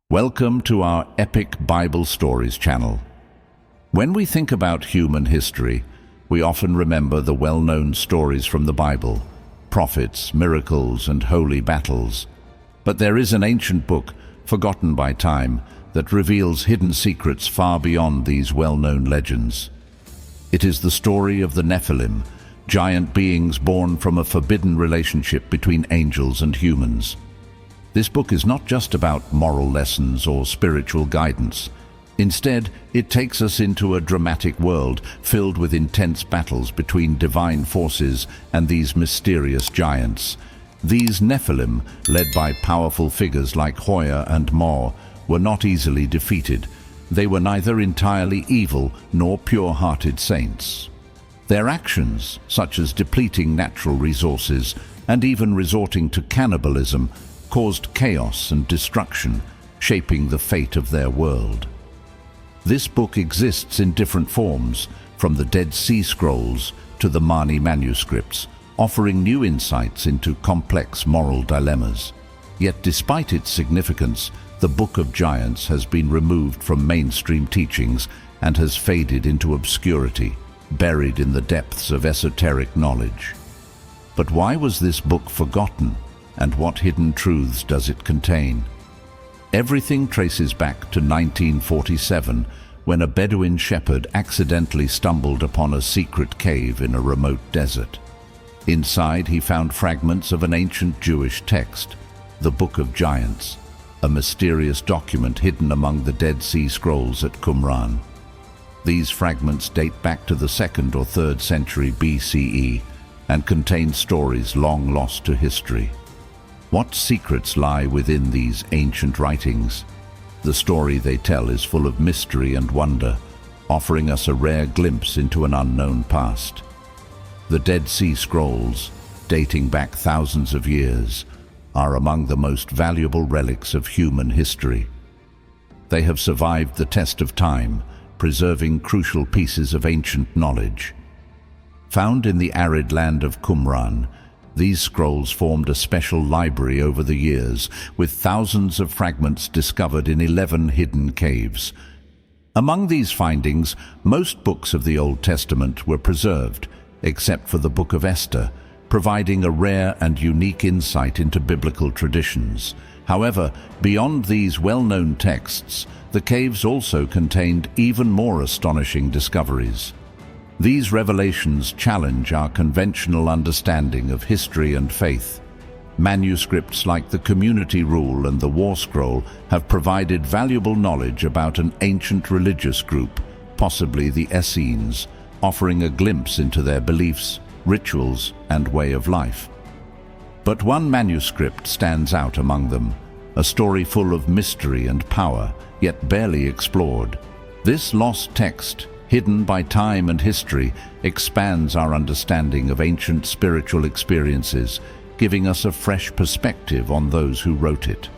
Welcome to our Epic Bible Stories channel. When we think about human history, we often remember the well-known stories from the Bible, prophets, miracles, and holy battles. But there is an ancient book, forgotten by time, that reveals hidden secrets far beyond these well-known legends. It is the story of the Nephilim, giant beings born from a forbidden relationship between angels and humans. This book is not just about moral lessons or spiritual guidance. Instead, it takes us into a dramatic world filled with intense battles between divine forces and these mysterious giants. These Nephilim, led by powerful figures like Hoya and Ma, were not easily defeated. They were neither entirely evil nor pure-hearted saints. Their actions, such as depleting natural resources and even resorting to cannibalism, caused chaos and destruction, shaping the fate of their world. This book exists in different forms, from the Dead Sea Scrolls to the Mani manuscripts, offering new insights into complex moral dilemmas. Yet despite its significance, the Book of Giants has been removed from mainstream teachings and has faded into obscurity, buried in the depths of esoteric knowledge. But why was this book forgotten? And what hidden truths does it contain? Everything traces back to 1947, when a Bedouin shepherd accidentally stumbled upon a secret cave in a remote desert. Inside, he found fragments of an ancient Jewish text, the Book of Giants, a mysterious document hidden among the Dead Sea Scrolls at Qumran. These fragments date back to the 2nd or 3rd century BCE and contain stories long lost to history. What secrets lie within these ancient writings? The story they tell is full of mystery and wonder, offering us a rare glimpse into an unknown past. The Dead Sea Scrolls, dating back thousands of years, are among the most valuable relics of human history. They have survived the test of time, preserving crucial pieces of ancient knowledge. Found in the arid land of Qumran, these scrolls formed a special library over the years, with thousands of fragments discovered in 11 hidden caves. Among these findings, most books of the Old Testament were preserved, except for the Book of Esther, providing a rare and unique insight into biblical traditions. However, beyond these well-known texts, the caves also contained even more astonishing discoveries. These revelations challenge our conventional understanding of history and faith. Manuscripts like the Community Rule and the War Scroll have provided valuable knowledge about an ancient religious group, possibly the Essenes, offering a glimpse into their beliefs, rituals, and way of life. But one manuscript stands out among them, a story full of mystery and power, yet barely explored. This lost text, hidden by time and history, expands our understanding of ancient spiritual experiences, giving us a fresh perspective on those who wrote it.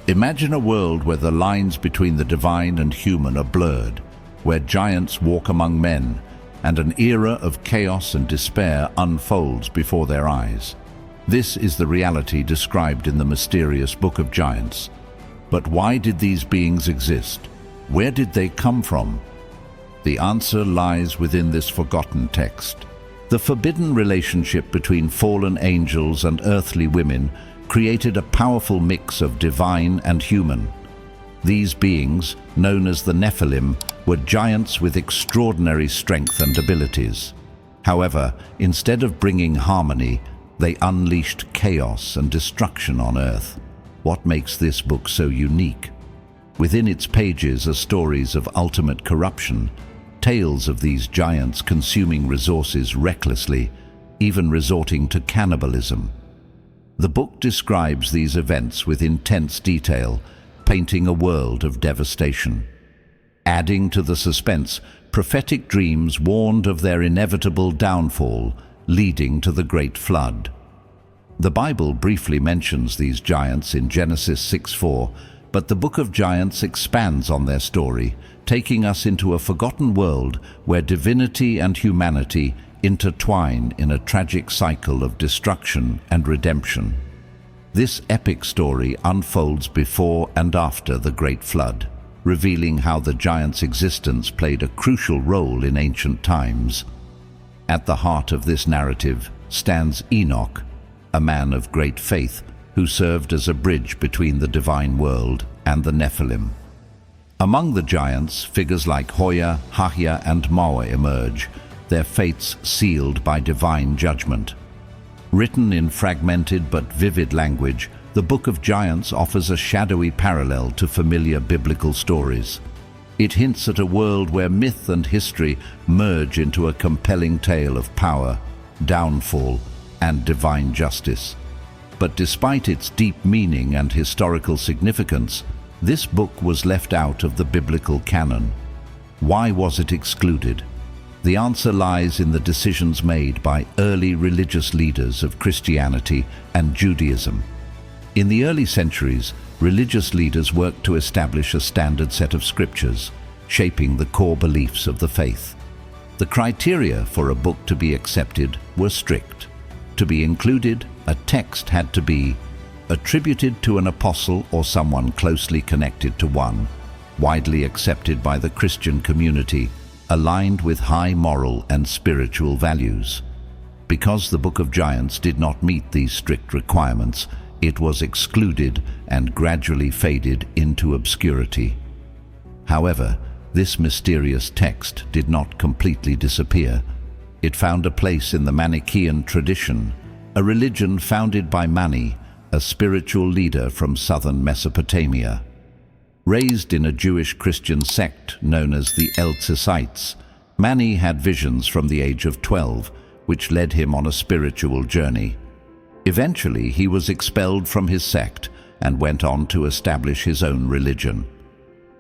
Imagine a world where the lines between the divine and human are blurred, where giants walk among men, and an era of chaos and despair unfolds before their eyes. This is the reality described in the mysterious Book of Giants. But why did these beings exist? Where did they come from? The answer lies within this forgotten text. The forbidden relationship between fallen angels and earthly women created a powerful mix of divine and human. These beings, known as the Nephilim, were giants with extraordinary strength and abilities. However, instead of bringing harmony, they unleashed chaos and destruction on Earth. What makes this book so unique? Within its pages are stories of ultimate corruption, tales of these giants consuming resources recklessly, even resorting to cannibalism. The book describes these events with intense detail, painting a world of devastation. Adding to the suspense, prophetic dreams warned of their inevitable downfall, leading to the Great Flood. The Bible briefly mentions these giants in Genesis 6:4, but the Book of Giants expands on their story, taking us into a forgotten world where divinity and humanity intertwine in a tragic cycle of destruction and redemption. This epic story unfolds before and after the Great Flood, revealing how the giants' existence played a crucial role in ancient times. At the heart of this narrative stands Enoch, a man of great faith who served as a bridge between the divine world and the Nephilim. Among the giants, figures like Hoya, Hahia, and Mawa emerge, their fates sealed by divine judgment. Written in fragmented but vivid language, the Book of Giants offers a shadowy parallel to familiar biblical stories. It hints at a world where myth and history merge into a compelling tale of power, downfall, and divine justice. But despite its deep meaning and historical significance, this book was left out of the biblical canon. Why was it excluded? The answer lies in the decisions made by early religious leaders of Christianity and Judaism. In the early centuries, religious leaders worked to establish a standard set of scriptures, shaping the core beliefs of the faith. The criteria for a book to be accepted were strict. To be included, a text had to be attributed to an apostle or someone closely connected to one, widely accepted by the Christian community, aligned with high moral and spiritual values. Because the Book of Giants did not meet these strict requirements, it was excluded and gradually faded into obscurity. However, this mysterious text did not completely disappear. It found a place in the Manichaean tradition, a religion founded by Mani, a spiritual leader from southern Mesopotamia. Raised in a Jewish Christian sect known as the Eltsites, Mani had visions from the age of 12, which led him on a spiritual journey. Eventually, he was expelled from his sect and went on to establish his own religion.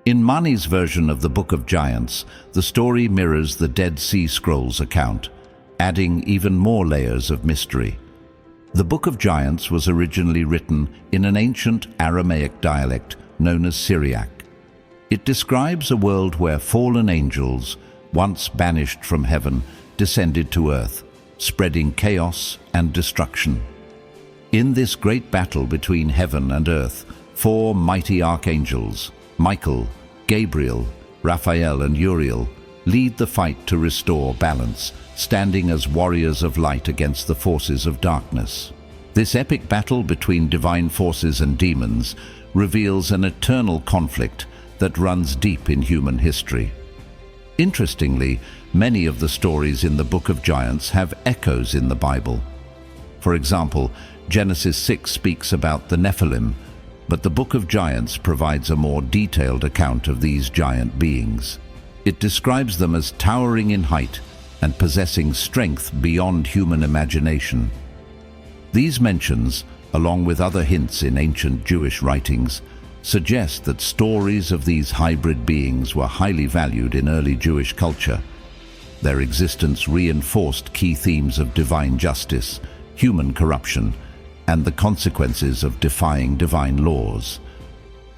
In Mani's version of the Book of Giants, the story mirrors the Dead Sea Scrolls account, adding even more layers of mystery. The Book of Giants was originally written in an ancient Aramaic dialect known as Syriac. It describes a world where fallen angels, once banished from heaven, descended to earth, spreading chaos and destruction. In this great battle between heaven and earth, 4 mighty archangels, Michael, Gabriel, Raphael, and Uriel, lead the fight to restore balance, standing as warriors of light against the forces of darkness. This epic battle between divine forces and demons reveals an eternal conflict that runs deep in human history. Interestingly, many of the stories in the Book of Giants have echoes in the Bible. For example, Genesis 6 speaks about the Nephilim, but the Book of Giants provides a more detailed account of these giant beings. It describes them as towering in height and possessing strength beyond human imagination. These mentions, along with other hints in ancient Jewish writings, suggest that stories of these hybrid beings were highly valued in early Jewish culture. Their existence reinforced key themes of divine justice, human corruption, and the consequences of defying divine laws.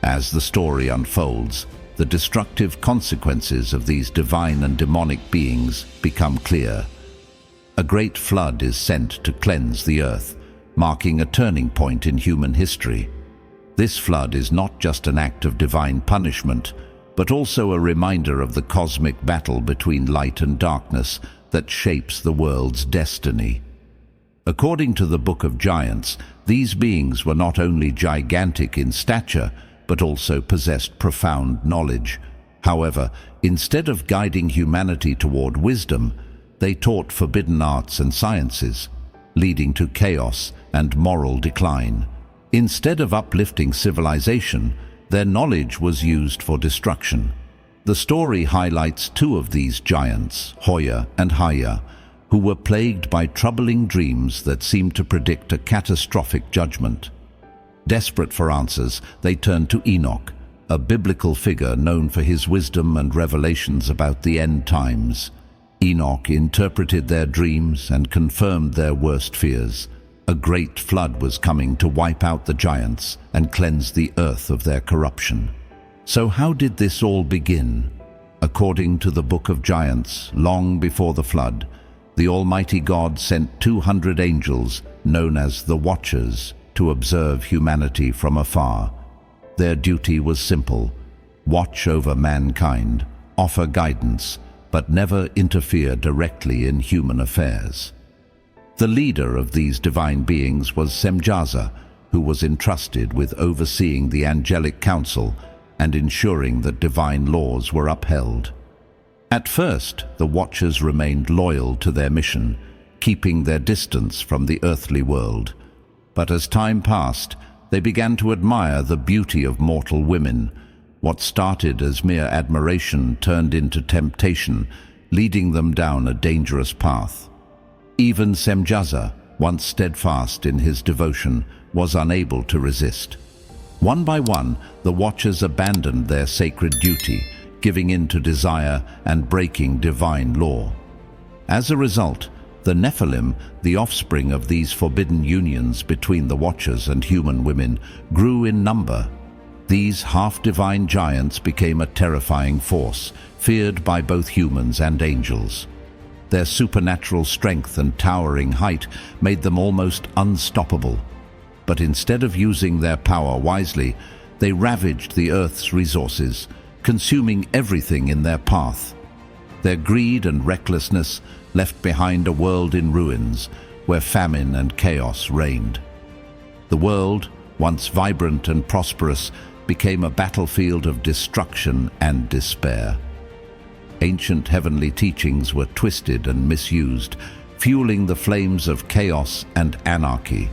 As the story unfolds, the destructive consequences of these divine and demonic beings become clear. A great flood is sent to cleanse the earth, marking a turning point in human history. This flood is not just an act of divine punishment, but also a reminder of the cosmic battle between light and darkness that shapes the world's destiny. According to the Book of Giants, these beings were not only gigantic in stature, but also possessed profound knowledge. However, instead of guiding humanity toward wisdom, they taught forbidden arts and sciences, leading to chaos and moral decline. Instead of uplifting civilization, their knowledge was used for destruction. The story highlights 2 of these giants, Hoya and Hahia, who were plagued by troubling dreams that seemed to predict a catastrophic judgment. Desperate for answers, they turned to Enoch, a biblical figure known for his wisdom and revelations about the end times. Enoch interpreted their dreams and confirmed their worst fears. A great flood was coming to wipe out the giants and cleanse the earth of their corruption. So how did this all begin? According to the Book of Giants, long before the flood, the Almighty God sent 200 angels, known as the Watchers, to observe humanity from afar. Their duty was simple: watch over mankind, offer guidance, but never interfere directly in human affairs. The leader of these divine beings was Semjaza, who was entrusted with overseeing the angelic council and ensuring that divine laws were upheld. At first, the Watchers remained loyal to their mission, keeping their distance from the earthly world. But as time passed, they began to admire the beauty of mortal women. What started as mere admiration turned into temptation, leading them down a dangerous path. Even Semjaza, once steadfast in his devotion, was unable to resist. One by one, the Watchers abandoned their sacred duty, giving in to desire and breaking divine law. As a result, the Nephilim, the offspring of these forbidden unions between the Watchers and human women, grew in number. These half-divine giants became a terrifying force, feared by both humans and angels. Their supernatural strength and towering height made them almost unstoppable. But instead of using their power wisely, they ravaged the Earth's resources, consuming everything in their path. Their greed and recklessness left behind a world in ruins, where famine and chaos reigned. The world, once vibrant and prosperous, became a battlefield of destruction and despair. Ancient heavenly teachings were twisted and misused, fueling the flames of chaos and anarchy.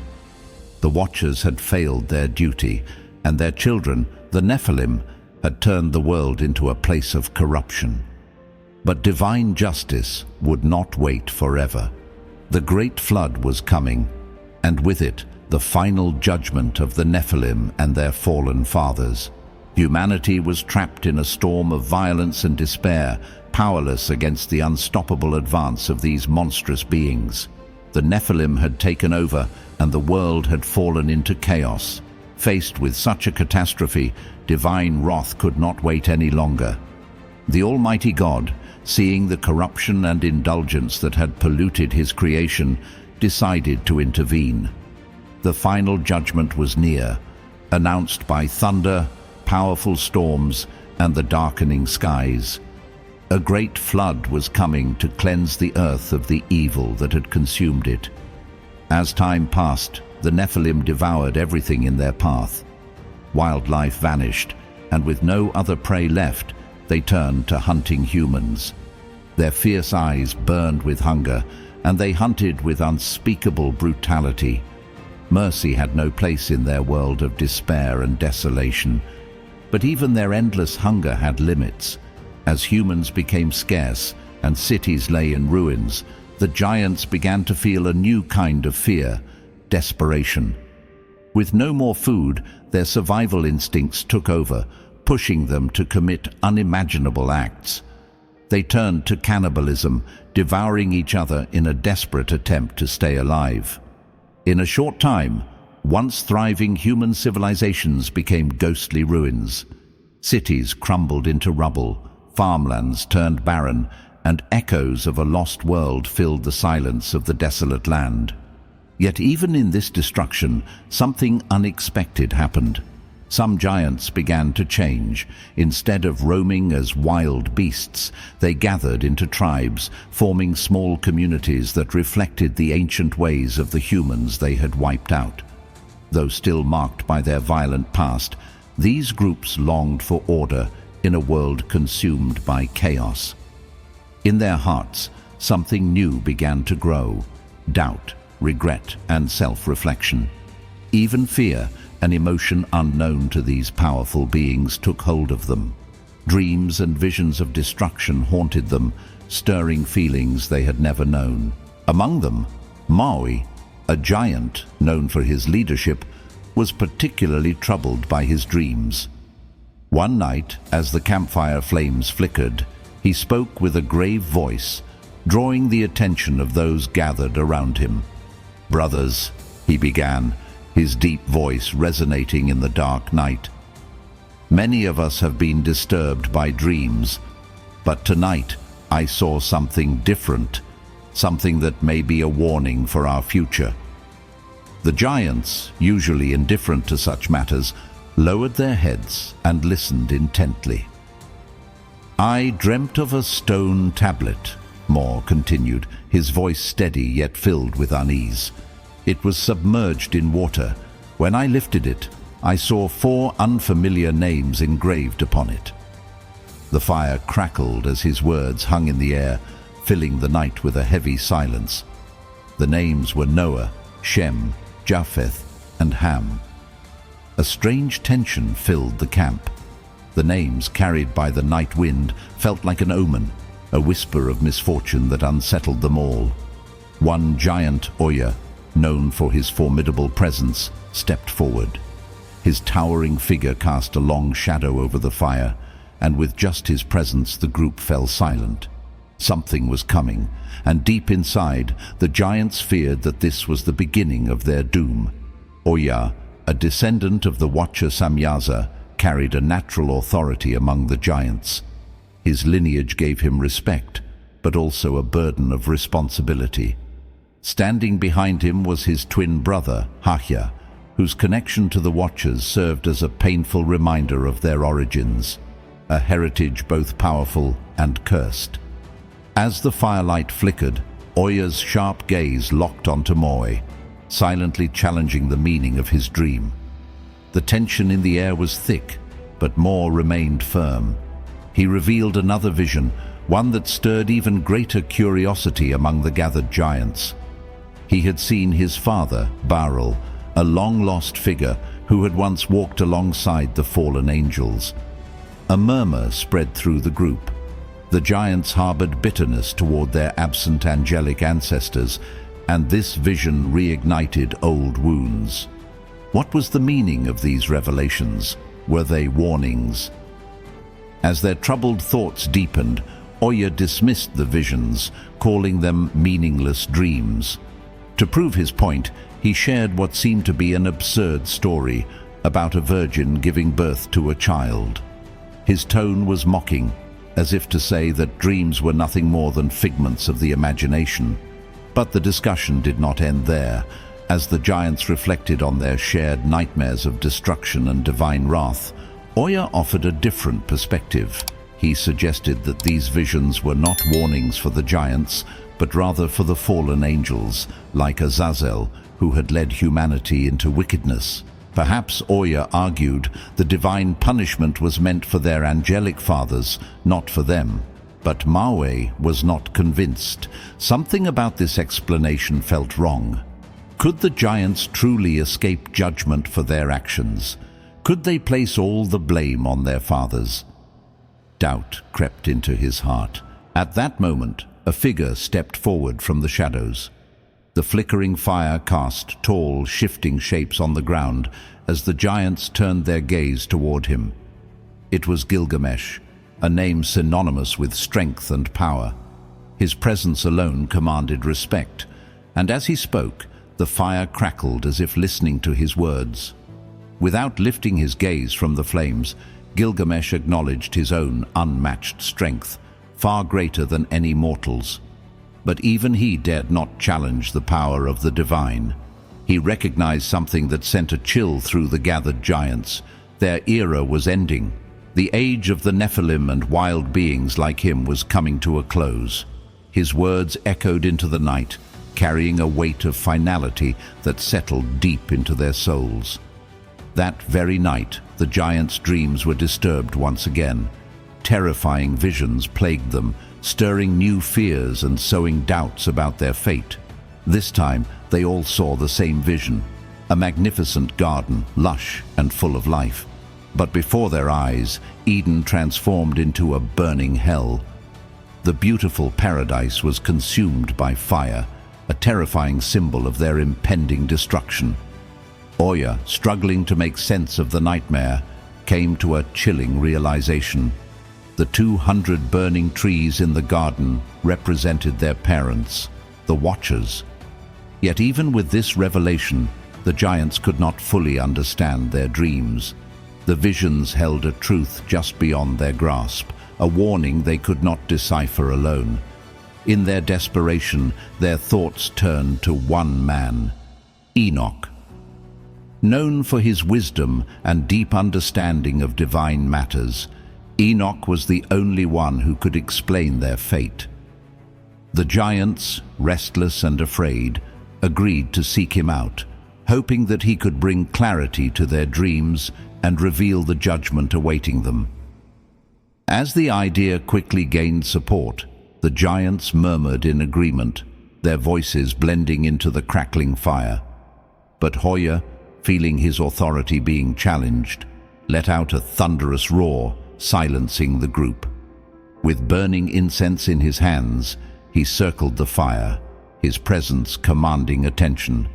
The Watchers had failed their duty, and their children, the Nephilim, had turned the world into a place of corruption. But divine justice would not wait forever. The great flood was coming, and with it, the final judgment of the Nephilim and their fallen fathers. Humanity was trapped in a storm of violence and despair, powerless against the unstoppable advance of these monstrous beings. The Nephilim had taken over, and the world had fallen into chaos. Faced with such a catastrophe, divine wrath could not wait any longer. The Almighty God, seeing the corruption and indulgence that had polluted his creation, decided to intervene. The final judgment was near, announced by thunder, powerful storms, and the darkening skies. A great flood was coming to cleanse the earth of the evil that had consumed it. As time passed, the Nephilim devoured everything in their path. Wildlife vanished, and with no other prey left, they turned to hunting humans. Their fierce eyes burned with hunger, and they hunted with unspeakable brutality. Mercy had no place in their world of despair and desolation. But even their endless hunger had limits. As humans became scarce and cities lay in ruins, the giants began to feel a new kind of fear, desperation. With no more food, their survival instincts took over, pushing them to commit unimaginable acts. They turned to cannibalism, devouring each other in a desperate attempt to stay alive. In a short time, once thriving human civilizations became ghostly ruins. Cities crumbled into rubble, farmlands turned barren, and echoes of a lost world filled the silence of the desolate land. Yet even in this destruction, something unexpected happened. Some giants began to change. Instead of roaming as wild beasts, they gathered into tribes, forming small communities that reflected the ancient ways of the humans they had wiped out. Though still marked by their violent past, these groups longed for order in a world consumed by chaos. In their hearts, something new began to grow: doubt, regret, and self-reflection. Even fear, an emotion unknown to these powerful beings, took hold of them. Dreams and visions of destruction haunted them, stirring feelings they had never known. Among them, Maui, a giant known for his leadership, was particularly troubled by his dreams. One night, as the campfire flames flickered, he spoke with a grave voice, drawing the attention of those gathered around him. "Brothers," he began, his deep voice resonating in the dark night. "Many of us have been disturbed by dreams, but tonight I saw something different, something that may be a warning for our future." The giants, usually indifferent to such matters, lowered their heads and listened intently. "I dreamt of a stone tablet," More continued, his voice steady yet filled with unease. "It was submerged in water. When I lifted it, I saw 4 unfamiliar names engraved upon it." The fire crackled as his words hung in the air, filling the night with a heavy silence. The names were Noah, Shem, Japheth, and Ham. A strange tension filled the camp. The names, carried by the night wind, felt like an omen, a whisper of misfortune that unsettled them all. One giant, Oya, known for his formidable presence, stepped forward. His towering figure cast a long shadow over the fire, and with just his presence the group fell silent. Something was coming, and deep inside, the giants feared that this was the beginning of their doom. Oya, a descendant of the Watcher Samyaza, carried a natural authority among the giants. His lineage gave him respect, but also a burden of responsibility. Standing behind him was his twin brother, Hahya, whose connection to the Watchers served as a painful reminder of their origins, a heritage both powerful and cursed. As the firelight flickered, Oya's sharp gaze locked onto Moi, silently challenging the meaning of his dream. The tension in the air was thick, but Moi remained firm. He revealed another vision, one that stirred even greater curiosity among the gathered giants. He had seen his father, Baral, a long-lost figure who had once walked alongside the fallen angels. A murmur spread through the group. The giants harbored bitterness toward their absent angelic ancestors, and this vision reignited old wounds. What was the meaning of these revelations? Were they warnings? As their troubled thoughts deepened, Oya dismissed the visions, calling them meaningless dreams. To prove his point, he shared what seemed to be an absurd story about a virgin giving birth to a child. His tone was mocking, as if to say that dreams were nothing more than figments of the imagination. But the discussion did not end there. As the giants reflected on their shared nightmares of destruction and divine wrath, Oya offered a different perspective. He suggested that these visions were not warnings for the giants, but rather for the fallen angels, like Azazel, who had led humanity into wickedness. Perhaps, Oya argued, the divine punishment was meant for their angelic fathers, not for them. But Maui was not convinced. Something about this explanation felt wrong. Could the giants truly escape judgment for their actions? Could they place all the blame on their fathers? Doubt crept into his heart. At that moment, a figure stepped forward from the shadows. The flickering fire cast tall, shifting shapes on the ground as the giants turned their gaze toward him. It was Gilgamesh, a name synonymous with strength and power. His presence alone commanded respect, and as he spoke, the fire crackled as if listening to his words. Without lifting his gaze from the flames, Gilgamesh acknowledged his own unmatched strength, far greater than any mortal's. But even he dared not challenge the power of the divine. He recognized something that sent a chill through the gathered giants. Their era was ending. The age of the Nephilim and wild beings like him was coming to a close. His words echoed into the night, carrying a weight of finality that settled deep into their souls. That very night, the giants' dreams were disturbed once again. Terrifying visions plagued them, stirring new fears and sowing doubts about their fate. This time, they all saw the same vision, a magnificent garden, lush and full of life. But before their eyes, Eden transformed into a burning hell. The beautiful paradise was consumed by fire, a terrifying symbol of their impending destruction. Oya, struggling to make sense of the nightmare, came to a chilling realization. The 200 burning trees in the garden represented their parents, the Watchers. Yet even with this revelation, the giants could not fully understand their dreams. The visions held a truth just beyond their grasp, a warning they could not decipher alone. In their desperation, their thoughts turned to one man, Enoch, Known for his wisdom and deep understanding of divine matters, Enoch was the only one who could explain their fate. The giants, restless and afraid, agreed to seek him out, hoping that he could bring clarity to their dreams and reveal the judgment awaiting them. As the idea quickly gained support, the giants murmured in agreement, their voices blending into the crackling fire. But Hoya, feeling his authority being challenged, let out a thunderous roar, silencing the group. With burning incense in his hands, he circled the fire, his presence commanding attention.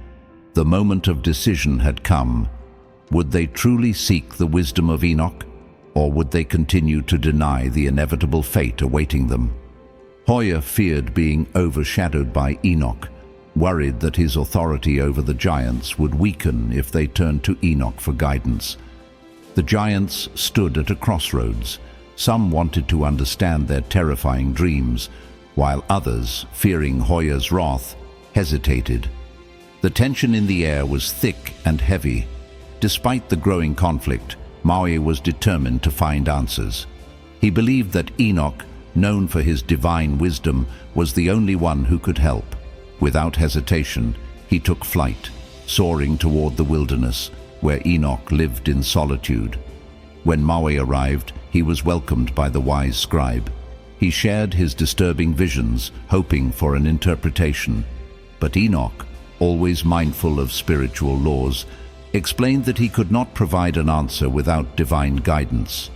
The moment of decision had come. Would they truly seek the wisdom of Enoch, or would they continue to deny the inevitable fate awaiting them? Hoya feared being overshadowed by Enoch, worried that his authority over the giants would weaken if they turned to Enoch for guidance. The giants stood at a crossroads. Some wanted to understand their terrifying dreams, while others, fearing Hoya's wrath, hesitated. The tension in the air was thick and heavy. Despite the growing conflict, Maui was determined to find answers. He believed that Enoch, known for his divine wisdom, was the only one who could help. Without hesitation, he took flight, soaring toward the wilderness, where Enoch lived in solitude. When Maui arrived, he was welcomed by the wise scribe. He shared his disturbing visions, hoping for an interpretation. But Enoch, always mindful of spiritual laws, explained that he could not provide an answer without divine guidance.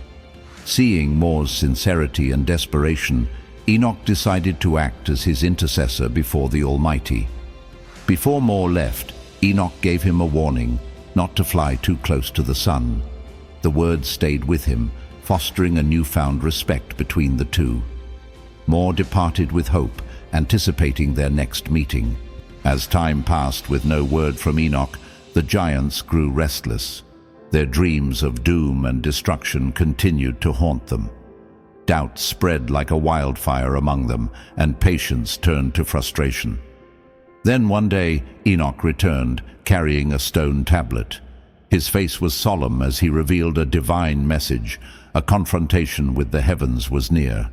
Seeing More's sincerity and desperation, Enoch decided to act as his intercessor before the Almighty. Before More left, Enoch gave him a warning not to fly too close to the sun. The words stayed with him, fostering a newfound respect between the two. More departed with hope, anticipating their next meeting. As time passed with no word from Enoch, the giants grew restless. Their dreams of doom and destruction continued to haunt them. Doubt spread like a wildfire among them, and patience turned to frustration. Then one day, Enoch returned, carrying a stone tablet. His face was solemn as he revealed a divine message. A confrontation with the heavens was near.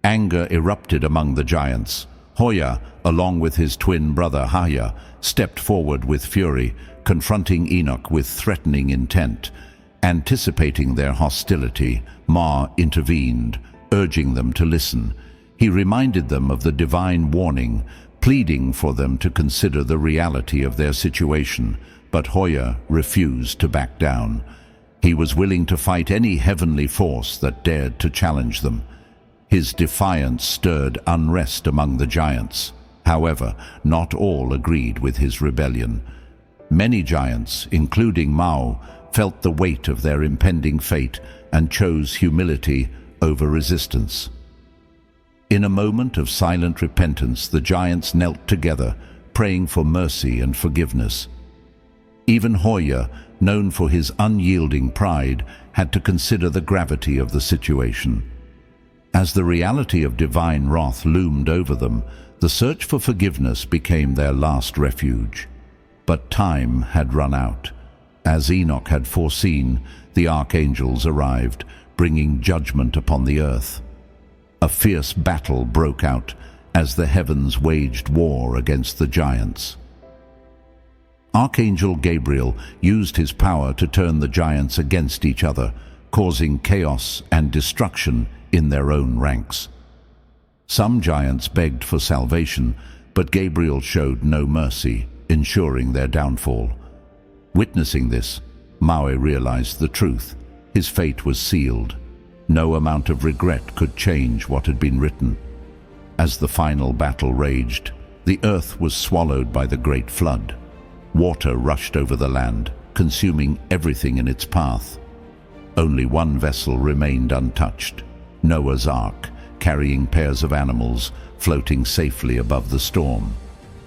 Anger erupted among the giants. Hoya, along with his twin brother Haya, stepped forward with fury, confronting Enoch with threatening intent. Anticipating their hostility, Ma intervened, urging them to listen. He reminded them of the divine warning, pleading for them to consider the reality of their situation, but Hoya refused to back down. He was willing to fight any heavenly force that dared to challenge them. His defiance stirred unrest among the giants. However, not all agreed with his rebellion. Many giants, including Mao, felt the weight of their impending fate and chose humility over resistance. In a moment of silent repentance, the giants knelt together, praying for mercy and forgiveness. Even Hoya, known for his unyielding pride, had to consider the gravity of the situation. As the reality of divine wrath loomed over them, the search for forgiveness became their last refuge. But time had run out. As Enoch had foreseen, the archangels arrived, bringing judgment upon the earth. A fierce battle broke out as the heavens waged war against the giants. Archangel Gabriel used his power to turn the giants against each other, causing chaos and destruction in their own ranks. Some giants begged for salvation, but Gabriel showed no mercy, ensuring their downfall. Witnessing this, Maui realized the truth. His fate was sealed. No amount of regret could change what had been written. As the final battle raged, the earth was swallowed by the great flood. Water rushed over the land, consuming everything in its path. Only one vessel remained untouched, Noah's Ark, carrying pairs of animals floating safely above the storm.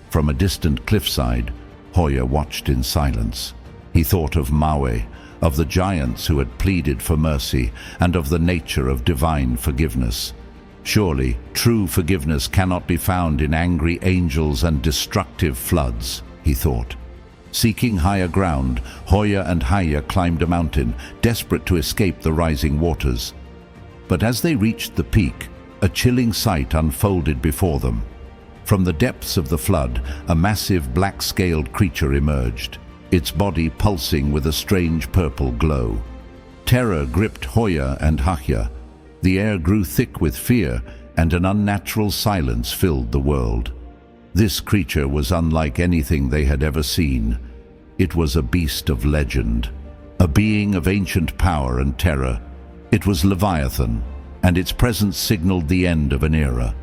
From a distant cliffside, Hoya watched in silence. He thought of Maui, of the giants who had pleaded for mercy, and of the nature of divine forgiveness. Surely, true forgiveness cannot be found in angry angels and destructive floods, he thought. Seeking higher ground, Hoya and Haya climbed a mountain, desperate to escape the rising waters. But as they reached the peak, a chilling sight unfolded before them. From the depths of the flood, a massive black-scaled creature emerged, its body pulsing with a strange purple glow. Terror gripped Hoya and Haya. The air grew thick with fear, and an unnatural silence filled the world. This creature was unlike anything they had ever seen. It was a beast of legend, a being of ancient power and terror. It was Leviathan, and its presence signaled the end of an era.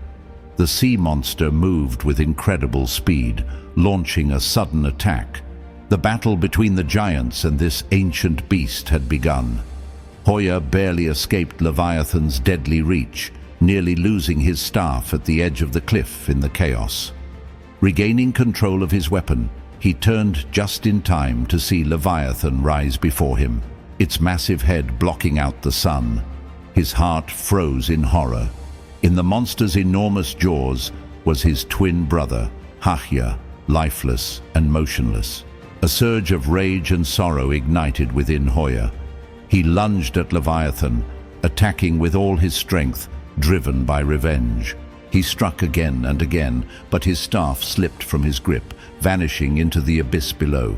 The sea monster moved with incredible speed, launching a sudden attack. The battle between the giants and this ancient beast had begun. Hoya barely escaped Leviathan's deadly reach, nearly losing his staff at the edge of the cliff in the chaos. Regaining control of his weapon, he turned just in time to see Leviathan rise before him, its massive head blocking out the sun. His heart froze in horror. In the monster's enormous jaws was his twin brother, Haya, lifeless and motionless. A surge of rage and sorrow ignited within Hoya. He lunged at Leviathan, attacking with all his strength, driven by revenge. He struck again and again, but his staff slipped from his grip, vanishing into the abyss below.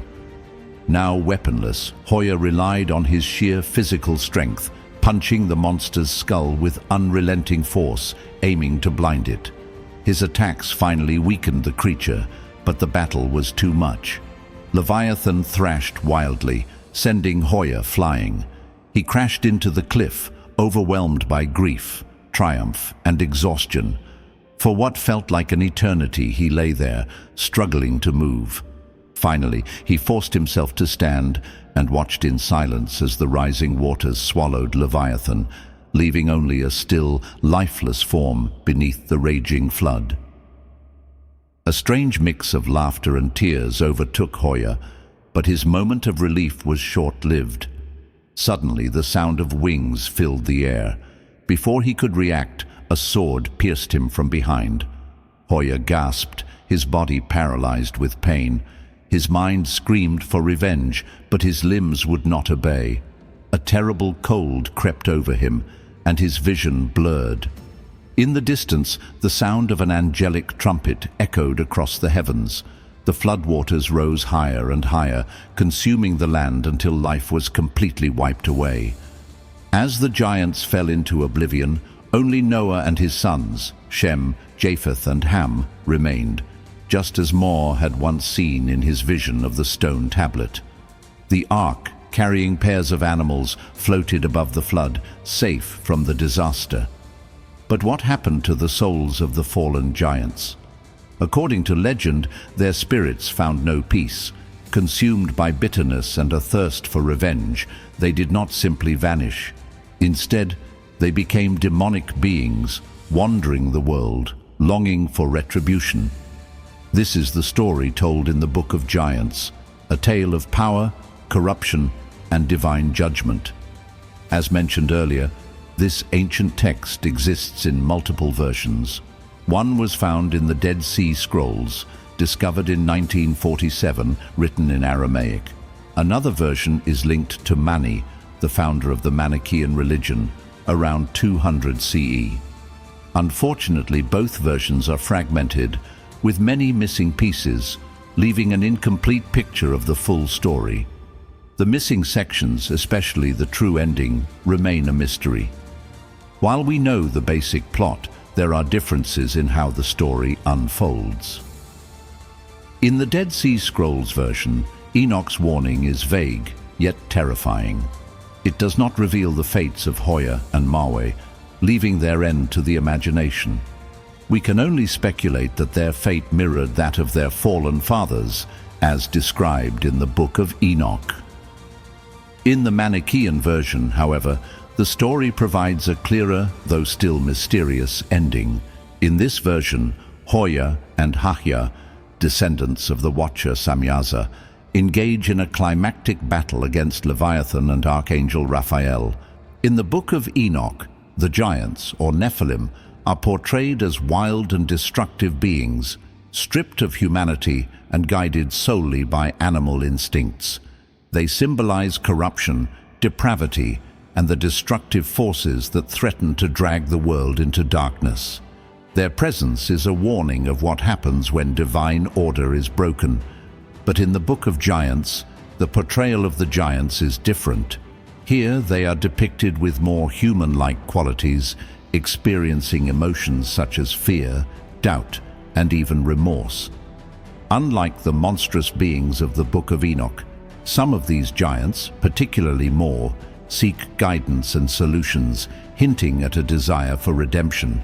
Now weaponless, Hoya relied on his sheer physical strength, punching the monster's skull with unrelenting force, aiming to blind it. His attacks finally weakened the creature, but the battle was too much. Leviathan thrashed wildly, sending Hoya flying. He crashed into the cliff, overwhelmed by grief, triumph, and exhaustion. For what felt like an eternity, he lay there, struggling to move. Finally, he forced himself to stand and watched in silence as the rising waters swallowed Leviathan, leaving only a still, lifeless form beneath the raging flood. A strange mix of laughter and tears overtook Hoya, but his moment of relief was short-lived. Suddenly, the sound of wings filled the air. Before he could react, a sword pierced him from behind. Hoya gasped, his body paralyzed with pain. His mind screamed for revenge, but his limbs would not obey. A terrible cold crept over him, and his vision blurred. In the distance, the sound of an angelic trumpet echoed across the heavens. The floodwaters rose higher and higher, consuming the land until life was completely wiped away. As the giants fell into oblivion, only Noah and his sons, Shem, Japheth, and Ham, remained, just as Moore had once seen in his vision of the stone tablet. The ark, carrying pairs of animals, floated above the flood, safe from the disaster. But what happened to the souls of the fallen giants? According to legend, their spirits found no peace. Consumed by bitterness and a thirst for revenge, they did not simply vanish. Instead, they became demonic beings, wandering the world, longing for retribution. This is the story told in the Book of Giants, a tale of power, corruption, and divine judgment. As mentioned earlier, this ancient text exists in multiple versions. One was found in the Dead Sea Scrolls, discovered in 1947, written in Aramaic. Another version is linked to Mani, the founder of the Manichaean religion, around 200 CE. Unfortunately, both versions are fragmented, with many missing pieces, leaving an incomplete picture of the full story. The missing sections, especially the true ending, remain a mystery. While we know the basic plot, there are differences in how the story unfolds. In the Dead Sea Scrolls version, Enoch's warning is vague, yet terrifying. It does not reveal the fates of Hoya and Mawe, leaving their end to the imagination. We can only speculate that their fate mirrored that of their fallen fathers, as described in the Book of Enoch. In the Manichaean version, however, the story provides a clearer, though still mysterious, ending. In this version, Hoya and Haya, descendants of the Watcher Samyaza, engage in a climactic battle against Leviathan and Archangel Raphael. In the Book of Enoch, the giants, or Nephilim, are portrayed as wild and destructive beings, stripped of humanity and guided solely by animal instincts. They symbolize corruption, depravity, and the destructive forces that threaten to drag the world into darkness. Their presence is a warning of what happens when divine order is broken. But in the Book of Giants, the portrayal of the giants is different. Here they are depicted with more human-like qualities, experiencing emotions such as fear, doubt, and even remorse. Unlike the monstrous beings of the Book of Enoch, some of these giants, particularly More, seek guidance and solutions, hinting at a desire for redemption.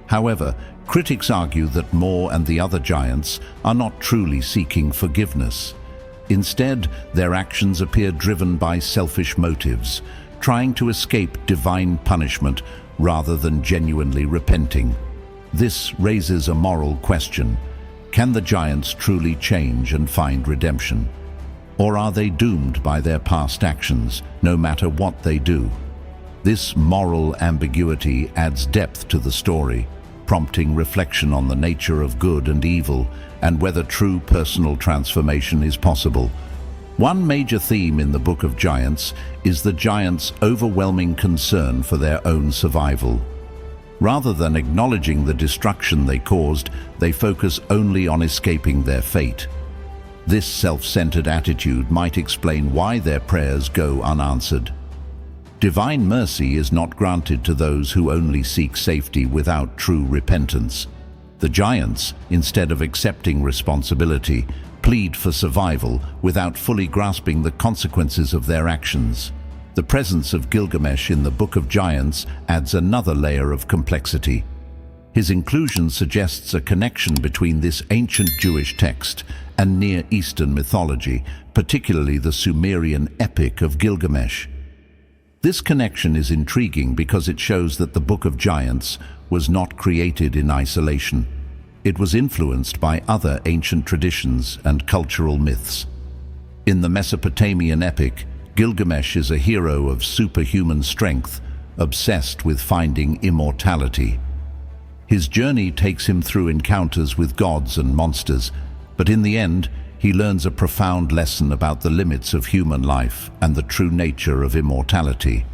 However, critics argue that More and the other giants are not truly seeking forgiveness. Instead, their actions appear driven by selfish motives, trying to escape divine punishment rather than genuinely repenting. This raises a moral question. Can the giants truly change and find redemption? Or are they doomed by their past actions, no matter what they do? This moral ambiguity adds depth to the story, prompting reflection on the nature of good and evil and whether true personal transformation is possible. One major theme in the Book of Giants is the giants' overwhelming concern for their own survival. Rather than acknowledging the destruction they caused, they focus only on escaping their fate. This self-centered attitude might explain why their prayers go unanswered. Divine mercy is not granted to those who only seek safety without true repentance. The giants, instead of accepting responsibility, plead for survival without fully grasping the consequences of their actions. The presence of Gilgamesh in the Book of Giants adds another layer of complexity. His inclusion suggests a connection between this ancient Jewish text and Near Eastern mythology, particularly the Sumerian epic of Gilgamesh. This connection is intriguing because it shows that the Book of Giants was not created in isolation. It was influenced by other ancient traditions and cultural myths. In the Mesopotamian epic, Gilgamesh is a hero of superhuman strength, obsessed with finding immortality. His journey takes him through encounters with gods and monsters, but in the end, he learns a profound lesson about the limits of human life and the true nature of immortality.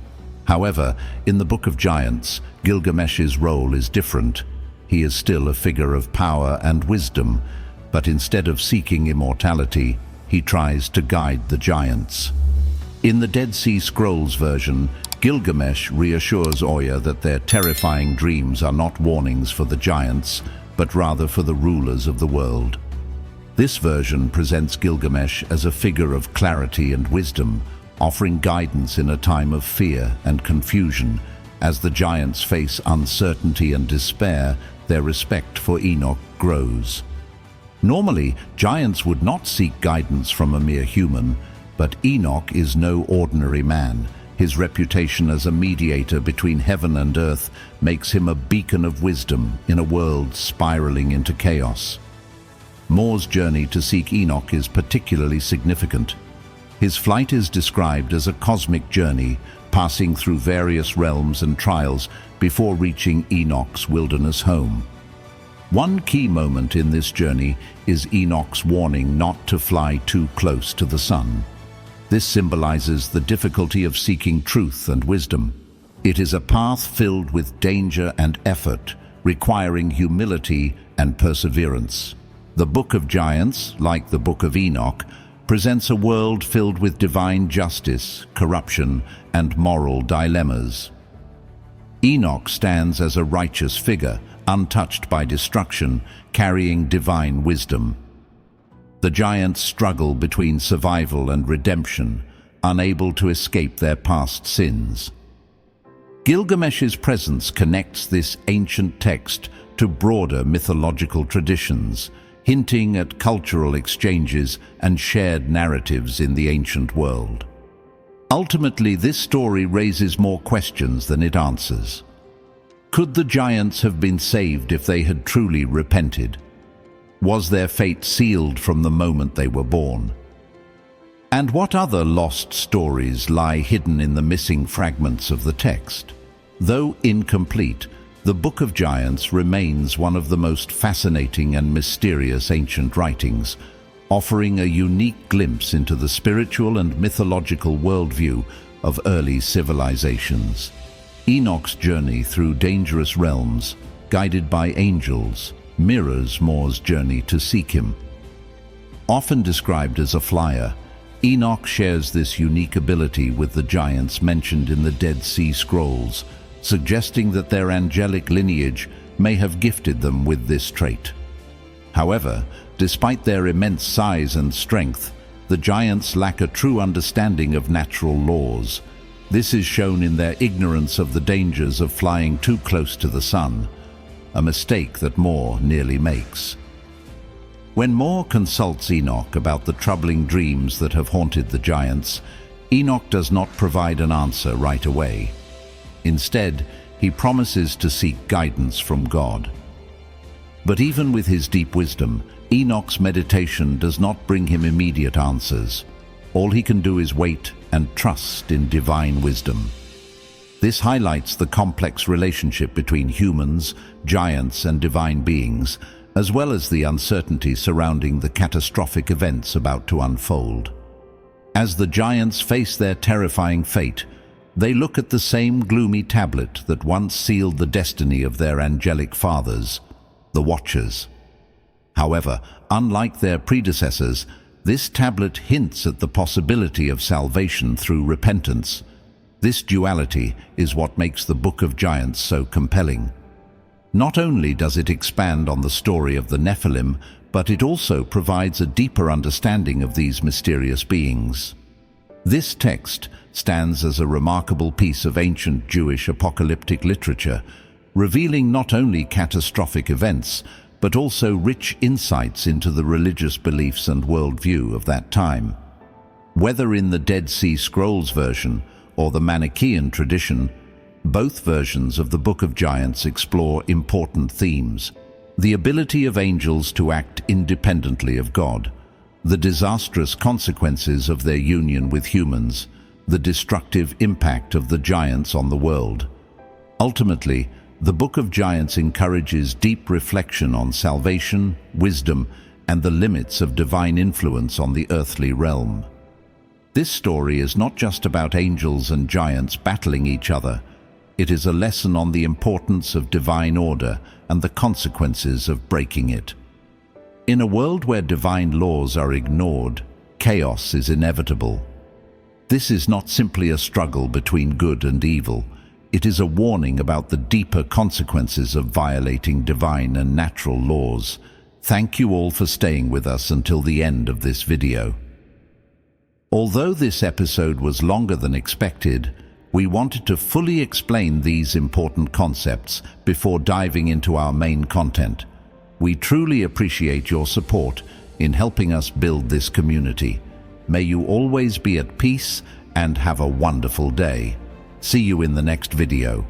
However, in the Book of Giants, Gilgamesh's role is different. He is still a figure of power and wisdom, but instead of seeking immortality, he tries to guide the giants. In the Dead Sea Scrolls version, Gilgamesh reassures Oya that their terrifying dreams are not warnings for the giants, but rather for the rulers of the world. This version presents Gilgamesh as a figure of clarity and wisdom, offering guidance in a time of fear and confusion. As the giants face uncertainty and despair, their respect for Enoch grows. Normally, giants would not seek guidance from a mere human, but Enoch is no ordinary man. His reputation as a mediator between heaven and earth makes him a beacon of wisdom in a world spiraling into chaos. More's journey to seek Enoch is particularly significant. His flight is described as a cosmic journey, passing through various realms and trials before reaching Enoch's wilderness home. One key moment in this journey is Enoch's warning not to fly too close to the sun. This symbolizes the difficulty of seeking truth and wisdom. It is a path filled with danger and effort, requiring humility and perseverance. The Book of Giants, like the Book of Enoch, presents a world filled with divine justice, corruption, and moral dilemmas. Enoch stands as a righteous figure, untouched by destruction, carrying divine wisdom. The giants struggle between survival and redemption, unable to escape their past sins. Gilgamesh's presence connects this ancient text to broader mythological traditions, hinting at cultural exchanges and shared narratives in the ancient world. Ultimately, this story raises more questions than it answers. Could the giants have been saved if they had truly repented? Was their fate sealed from the moment they were born? And what other lost stories lie hidden in the missing fragments of the text? Though incomplete, The Book of Giants remains one of the most fascinating and mysterious ancient writings, offering a unique glimpse into the spiritual and mythological worldview of early civilizations. Enoch's journey through dangerous realms, guided by angels, mirrors More's journey to seek him. Often described as a flyer, Enoch shares this unique ability with the giants mentioned in the Dead Sea Scrolls, suggesting that their angelic lineage may have gifted them with this trait. However, despite their immense size and strength, the giants lack a true understanding of natural laws. This is shown in their ignorance of the dangers of flying too close to the sun, a mistake that More nearly makes. When More consults Enoch about the troubling dreams that have haunted the giants, Enoch does not provide an answer right away. Instead, he promises to seek guidance from God. But even with his deep wisdom, Enoch's meditation does not bring him immediate answers. All he can do is wait and trust in divine wisdom. This highlights the complex relationship between humans, giants, and divine beings, as well as the uncertainty surrounding the catastrophic events about to unfold. As the giants face their terrifying fate, they look at the same gloomy tablet that once sealed the destiny of their angelic fathers, the Watchers. However, unlike their predecessors, this tablet hints at the possibility of salvation through repentance. This duality is what makes the Book of Giants so compelling. Not only does it expand on the story of the Nephilim, but it also provides a deeper understanding of these mysterious beings. This text stands as a remarkable piece of ancient Jewish apocalyptic literature, revealing not only catastrophic events, but also rich insights into the religious beliefs and worldview of that time. Whether in the Dead Sea Scrolls version or the Manichaean tradition, both versions of the Book of Giants explore important themes: the ability of angels to act independently of God, the disastrous consequences of their union with humans, the destructive impact of the giants on the world. Ultimately, the Book of Giants encourages deep reflection on salvation, wisdom, and the limits of divine influence on the earthly realm. This story is not just about angels and giants battling each other. It is a lesson on the importance of divine order and the consequences of breaking it. In a world where divine laws are ignored, chaos is inevitable. This is not simply a struggle between good and evil. It is a warning about the deeper consequences of violating divine and natural laws. Thank you all for staying with us until the end of this video. Although this episode was longer than expected, we wanted to fully explain these important concepts before diving into our main content. We truly appreciate your support in helping us build this community. May you always be at peace and have a wonderful day. See you in the next video.